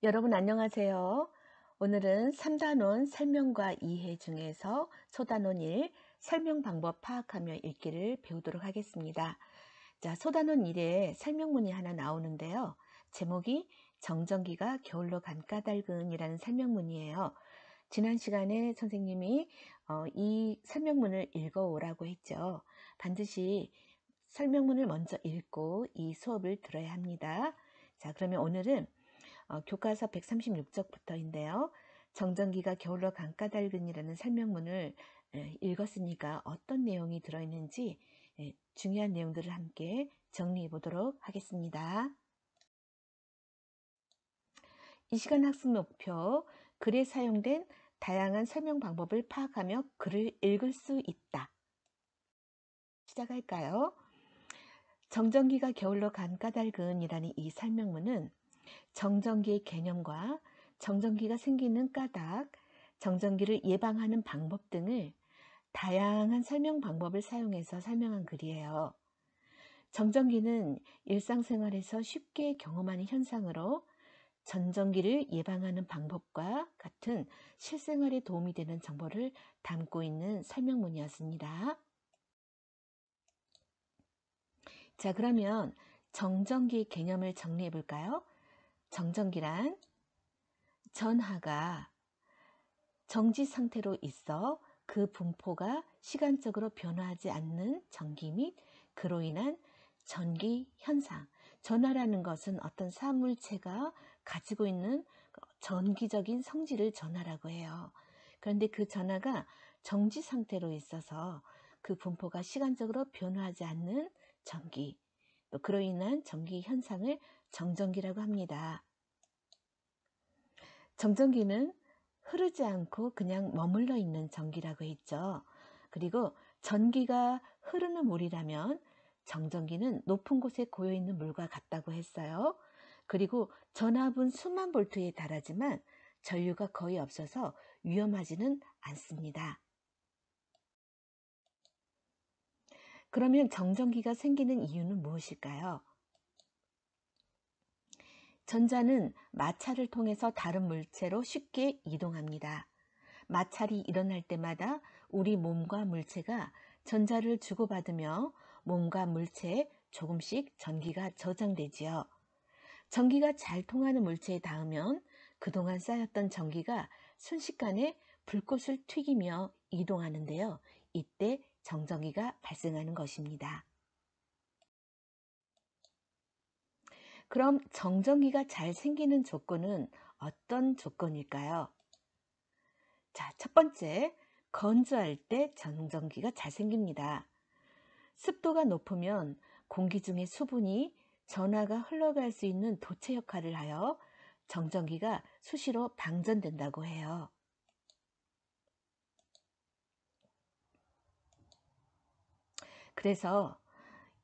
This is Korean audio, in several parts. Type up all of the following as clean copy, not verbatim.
여러분 안녕하세요. 오늘은 3단원 설명과 이해 중에서 소단원 1 설명 방법 파악하며 읽기를 배우도록 하겠습니다. 자, 소단원 1에 설명문이 하나 나오는데요. 제목이 정전기가 겨울로 간 까닭은 이라는 설명문이에요. 지난 시간에 선생님이 이 설명문을 읽어오라고 했죠. 반드시 설명문을 먼저 읽고 이 수업을 들어야 합니다. 자, 그러면 오늘은 교과서 136쪽부터인데요. 정전기가 겨울로 간 까닭은이라는 설명문을 읽었으니까 어떤 내용이 들어있는지 중요한 내용들을 함께 정리해 보도록 하겠습니다. 이 시간 학습 목표, 글에 사용된 다양한 설명 방법을 파악하며 글을 읽을 수 있다. 시작할까요? 정전기가 겨울로 간 까닭은이라는 이 설명문은 정전기의 개념과 정전기가 생기는 까닭, 정전기를 예방하는 방법 등을 다양한 설명 방법을 사용해서 설명한 글이에요. 정전기는 일상생활에서 쉽게 경험하는 현상으로 전전기를 예방하는 방법과 같은 실생활에 도움이 되는 정보를 담고 있는 설명문이었습니다. 자, 그러면 정전기 개념을 정리해 볼까요? 정전기란 전하가 정지 상태로 있어 그 분포가 시간적으로 변화하지 않는 전기 및 그로 인한 전기 현상. 전하라는 것은 어떤 사물체가 가지고 있는 전기적인 성질을 전하라고 해요. 그런데 그 전하가 정지 상태로 있어서 그 분포가 시간적으로 변화하지 않는 전기, 또 그로 인한 전기 현상을 정전기라고 합니다. 정전기는 흐르지 않고 그냥 머물러 있는 전기라고 했죠. 그리고 전기가 흐르는 물이라면 정전기는 높은 곳에 고여있는 물과 같다고 했어요. 그리고 전압은 수만 볼트에 달하지만 전류가 거의 없어서 위험하지는 않습니다. 그러면 정전기가 생기는 이유는 무엇일까요? 전자는 마찰을 통해서 다른 물체로 쉽게 이동합니다. 마찰이 일어날 때마다 우리 몸과 물체가 전자를 주고받으며 몸과 물체에 조금씩 전기가 저장되지요. 전기가 잘 통하는 물체에 닿으면 그동안 쌓였던 전기가 순식간에 불꽃을 튀기며 이동하는데요. 이때 정전기가 발생하는 것입니다. 그럼 정전기가 잘 생기는 조건은 어떤 조건일까요? 자, 첫 번째, 건조할 때 정전기가 잘 생깁니다. 습도가 높으면 공기 중의 수분이 전하가 흘러갈 수 있는 도체 역할을 하여 정전기가 수시로 방전된다고 해요. 그래서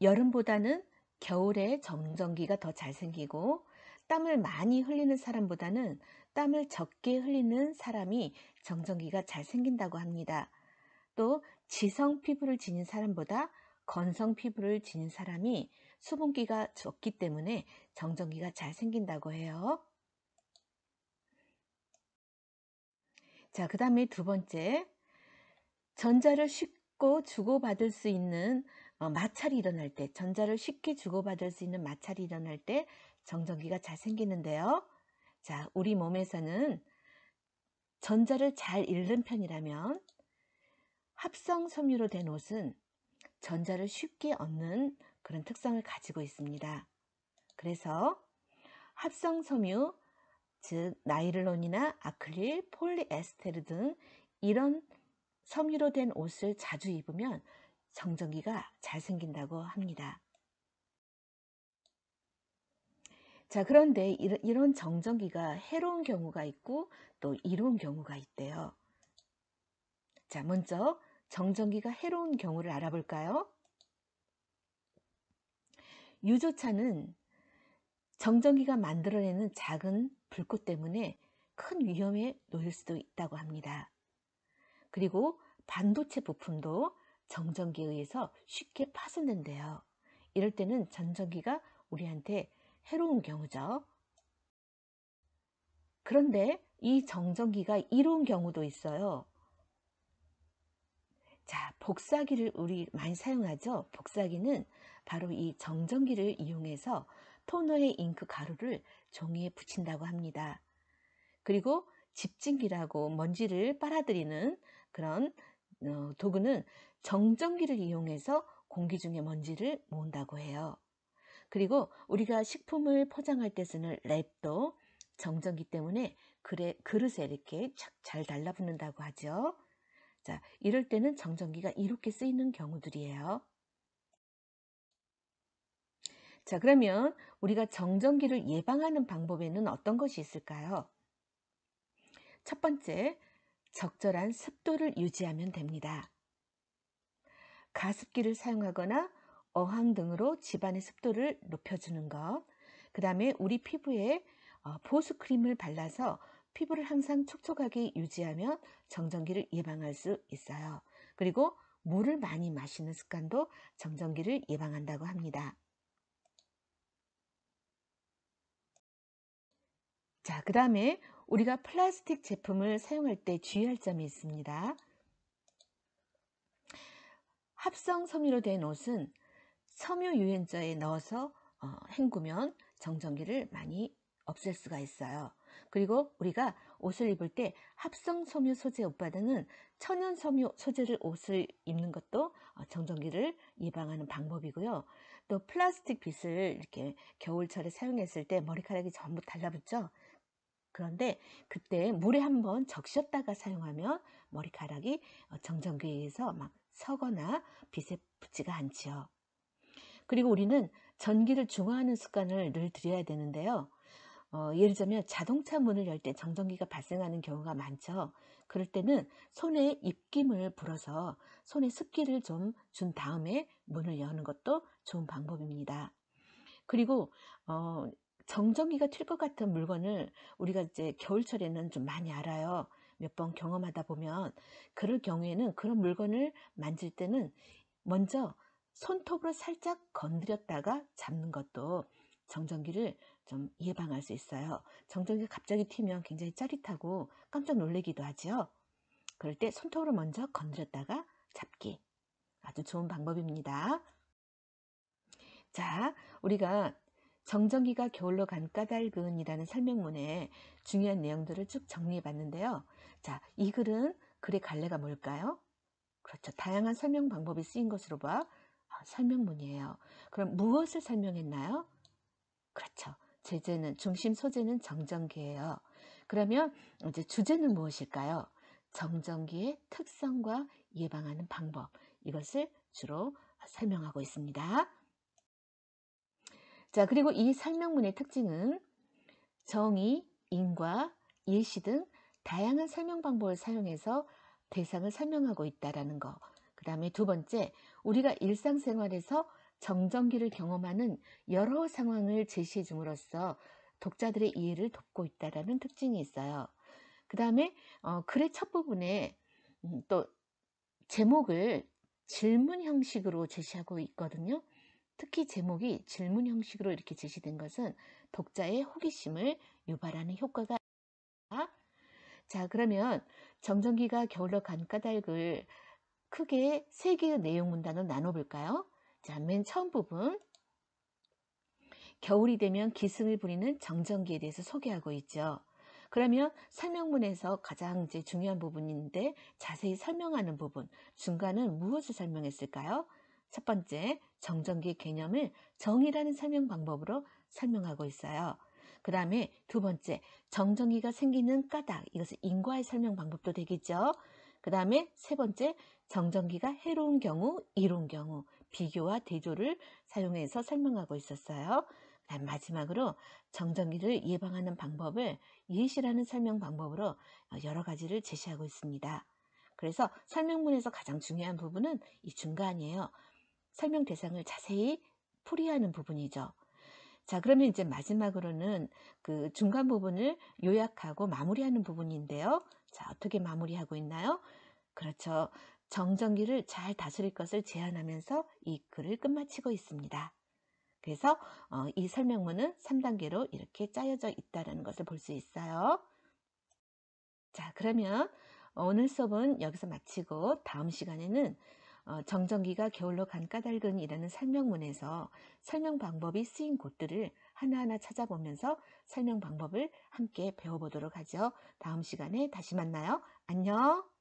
여름보다는 겨울에 정전기가 더 잘 생기고 땀을 많이 흘리는 사람보다는 땀을 적게 흘리는 사람이 정전기가 잘 생긴다고 합니다. 또 지성 피부를 지닌 사람보다 건성 피부를 지닌 사람이 수분기가 적기 때문에 정전기가 잘 생긴다고 해요. 자, 그 다음에 두 번째, 전자를 쉽고 주고받을 수 있는 마찰이 일어날 때, 전자를 쉽게 주고받을 수 있는 마찰이 일어날 때 정전기가 잘 생기는데요. 자, 우리 몸에서는 전자를 잘 잃는 편이라면 합성 섬유로 된 옷은 전자를 쉽게 얻는 그런 특성을 가지고 있습니다. 그래서 합성 섬유, 즉 나일론이나 아크릴, 폴리에스테르 등 이런 섬유로 된 옷을 자주 입으면 정전기가 잘 생긴다고 합니다. 자, 그런데 이런 정전기가 해로운 경우가 있고 또 이로운 경우가 있대요. 자, 먼저 정전기가 해로운 경우를 알아볼까요? 유조차는 정전기가 만들어내는 작은 불꽃 때문에 큰 위험에 놓일 수도 있다고 합니다. 그리고 반도체 부품도 정전기에 의해서 쉽게 파손된대요. 이럴 때는 정전기가 우리한테 해로운 경우죠. 그런데 이 정전기가 이로운 경우도 있어요. 자, 복사기를 우리 많이 사용하죠. 복사기는 바로 이 정전기를 이용해서 토너의 잉크 가루를 종이에 붙인다고 합니다. 그리고 집진기라고 먼지를 빨아들이는 그런 도구는 정전기를 이용해서 공기 중에 먼지를 모은다고 해요. 그리고 우리가 식품을 포장할 때 쓰는 랩도 정전기 때문에 그릇에 이렇게 잘 달라붙는다고 하죠. 자, 이럴 때는 정전기가 이렇게 쓰이는 경우들이에요. 자, 그러면 우리가 정전기를 예방하는 방법에는 어떤 것이 있을까요? 첫 번째, 적절한 습도를 유지하면 됩니다. 가습기를 사용하거나 어항 등으로 집안의 습도를 높여주는 것. 그 다음에 우리 피부에 보습크림을 발라서 피부를 항상 촉촉하게 유지하면 정전기를 예방할 수 있어요. 그리고 물을 많이 마시는 습관도 정전기를 예방한다고 합니다. 자, 그 다음에 우리가 플라스틱 제품을 사용할 때 주의할 점이 있습니다. 합성 섬유로 된 옷은 섬유 유연자에 넣어서 헹구면 정전기를 많이 없앨 수가 있어요. 그리고 우리가 옷을 입을 때 합성 섬유 소재 옷 바다는 천연 섬유 소재를 옷을 입는 것도 정전기를 예방하는 방법이고요. 또 플라스틱 빗을 이렇게 겨울철에 사용했을 때 머리카락이 전부 달라붙죠. 그런데 그때 물에 한번 적셨다가 사용하면 머리카락이 정전기에 의해서 막 서거나 빛에 붙지가 않지요. 그리고 우리는 전기를 중화하는 습관을 늘 들여야 되는데요. 예를 들면 자동차 문을 열 때 정전기가 발생하는 경우가 많죠. 그럴 때는 손에 입김을 불어서 손에 습기를 좀 준 다음에 문을 여는 것도 좋은 방법입니다. 그리고 정전기가 튈 것 같은 물건을 우리가 이제 겨울철에는 좀 많이 알아요. 몇 번 경험하다 보면 그럴 경우에는 그런 물건을 만질 때는 먼저 손톱으로 살짝 건드렸다가 잡는 것도 정전기를 좀 예방할 수 있어요. 정전기가 갑자기 튀면 굉장히 짜릿하고 깜짝 놀라기도 하죠. 그럴 때 손톱으로 먼저 건드렸다가 잡기. 아주 좋은 방법입니다. 자, 우리가 정전기가 겨울로 간 까닭은이라는 설명문에 중요한 내용들을 쭉 정리해 봤는데요. 자, 이 글의 갈래가 뭘까요? 그렇죠. 다양한 설명 방법이 쓰인 것으로 봐 설명문이에요. 그럼 무엇을 설명했나요? 그렇죠. 중심 소재는 정전기예요. 그러면 이제 주제는 무엇일까요? 정전기의 특성과 예방하는 방법. 이것을 주로 설명하고 있습니다. 자, 그리고 이 설명문의 특징은 정의, 인과, 예시 등 다양한 설명 방법을 사용해서 대상을 설명하고 있다라는 거. 그 다음에 두 번째, 우리가 일상생활에서 정전기를 경험하는 여러 상황을 제시해 줌으로써 독자들의 이해를 돕고 있다라는 특징이 있어요. 그 다음에 글의 첫 부분에 또 제목을 질문 형식으로 제시하고 있거든요. 특히 제목이 질문 형식으로 이렇게 제시된 것은 독자의 호기심을 유발하는 효과가. 자, 그러면 정전기가 겨울로 간 까닭을 크게 세 개의 내용 문단으로 나눠볼까요? 자, 맨 처음 부분, 겨울이 되면 기승을 부리는 정전기에 대해서 소개하고 있죠. 그러면 설명문에서 가장 이제 중요한 부분인데 자세히 설명하는 부분, 중간은 무엇을 설명했을까요? 첫 번째, 정전기의 개념을 정의라는 설명 방법으로 설명하고 있어요. 그 다음에 두 번째, 정전기가 생기는 까닭, 이것은 인과의 설명 방법도 되겠죠. 그 다음에 세 번째, 정전기가 해로운 경우, 이로운 경우, 비교와 대조를 사용해서 설명하고 있었어요. 마지막으로 정전기를 예방하는 방법을 예시라는 설명 방법으로 여러 가지를 제시하고 있습니다. 그래서 설명문에서 가장 중요한 부분은 이 중간이에요. 설명 대상을 자세히 풀이하는 부분이죠. 자, 그러면 이제 마지막으로는 그 중간 부분을 요약하고 마무리하는 부분인데요. 자, 어떻게 마무리하고 있나요? 그렇죠. 정전기를 잘 다스릴 것을 제안하면서 이 글을 끝마치고 있습니다. 그래서 이 설명문은 3단계로 이렇게 짜여져 있다는 것을 볼 수 있어요. 자, 그러면 오늘 수업은 여기서 마치고 다음 시간에는 정전기가 게을러 간 까닭은이라는 설명문에서 설명 방법이 쓰인 곳들을 하나하나 찾아보면서 설명 방법을 함께 배워보도록 하죠. 다음 시간에 다시 만나요. 안녕.